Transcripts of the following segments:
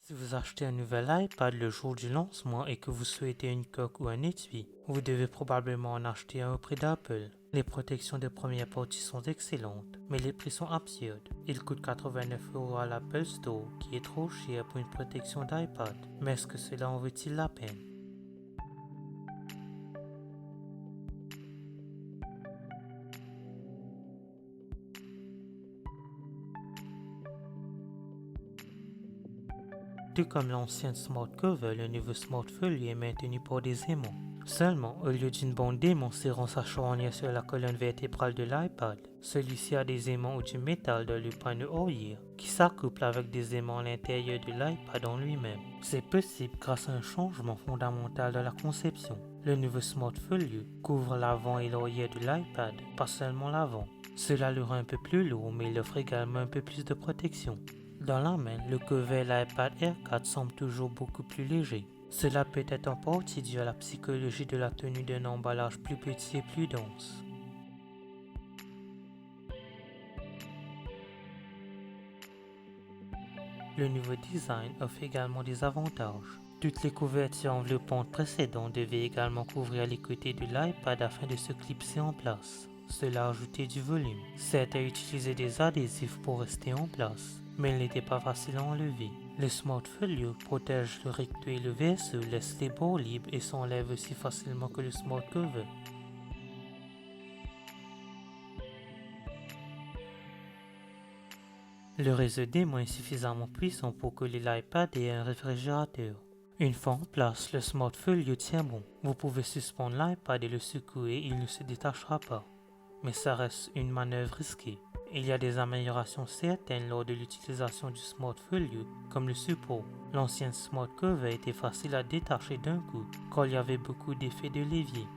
Si vous achetez un nouvel iPad le jour du lancement et que vous souhaitez une coque ou un étui, vous devez probablement en acheter un au prix d'Apple. Les protections de première partie sont excellentes, mais les prix sont absurdes. Il coûte 89 € à l'Apple Store, qui est trop cher pour une protection d'iPad. Mais est-ce que cela en vaut-il la peine? Tout comme l'ancienne Smart Cover, le nouveau Smart Folio est maintenu par des aimants. Seulement, au lieu d'une bande d'aimants serrant sa charnière sur la colonne vertébrale de l'iPad, celui-ci a des aimants ou du métal dans le panneau arrière qui s'accouplent avec des aimants à l'intérieur de l'iPad en lui-même. C'est possible grâce à un changement fondamental dans la conception. Le nouveau Smart Folio couvre l'avant et l'arrière de l'iPad, pas seulement l'avant. Cela le rend un peu plus lourd, mais il offre également un peu plus de protection. Dans la main, le cover de l'iPad Air 4 semble toujours beaucoup plus léger. Cela peut être en partie dû à la psychologie de la tenue d'un emballage plus petit et plus dense. Le nouveau design offre également des avantages. Toutes les couvertures enveloppantes précédentes devaient également couvrir les côtés de l'iPad afin de se clipser en place. Cela ajoutait du volume. Certains utilisaient des adhésifs pour rester en place, mais il n'était pas facile à enlever. Le Smart Folio protège le recto et le verso, laisse les bords libres et s'enlève aussi facilement que le Smart Cover. Le réseau d'aimants est suffisamment puissant pour coller l'iPad et un réfrigérateur. Une fois en place, le Smart Folio tient bon. Vous pouvez suspendre l'iPad et le secouer, il ne se détachera pas. Mais ça reste une manœuvre risquée. Il y a des améliorations certaines lors de l'utilisation du Smart Folio, comme le support. L'ancienne Smart Cover était facile à détacher d'un coup, car il y avait beaucoup d'effets de levier.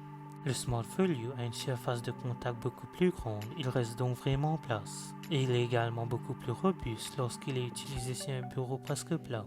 Le Smart Folio a une surface de contact beaucoup plus grande, il reste donc vraiment en place. Et il est également beaucoup plus robuste lorsqu'il est utilisé sur un bureau presque plat.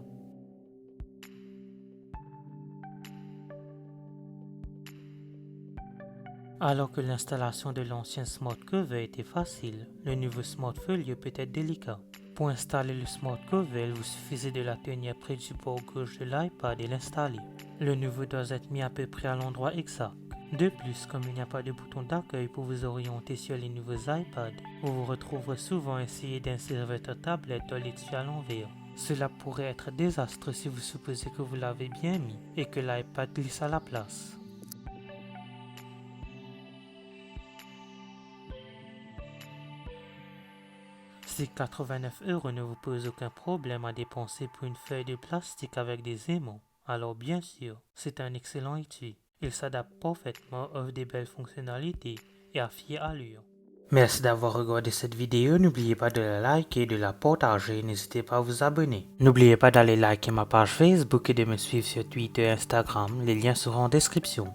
Alors que l'installation de l'ancien Smart Cover était facile, le nouveau Smart Folio peut être délicat. Pour installer le Smart Cover, il vous suffisait de la tenir près du bord gauche de l'iPad et l'installer. Le nouveau doit être mis à peu près à l'endroit exact. De plus, comme il n'y a pas de bouton d'accueil pour vous orienter sur les nouveaux iPads, vous vous retrouverez souvent à essayer d'insérer votre tablette dans l'étui à l'envers. Cela pourrait être désastreux si vous supposez que vous l'avez bien mis et que l'iPad glisse à la place. Si 89 € ne vous pose aucun problème à dépenser pour une feuille de plastique avec des aimants, alors bien sûr, c'est un excellent étui. Il s'adapte parfaitement, offre des belles fonctionnalités et a fière allure. Merci d'avoir regardé cette vidéo, n'oubliez pas de la liker et de la partager, n'hésitez pas à vous abonner. N'oubliez pas d'aller liker ma page Facebook et de me suivre sur Twitter et Instagram, les liens seront en description.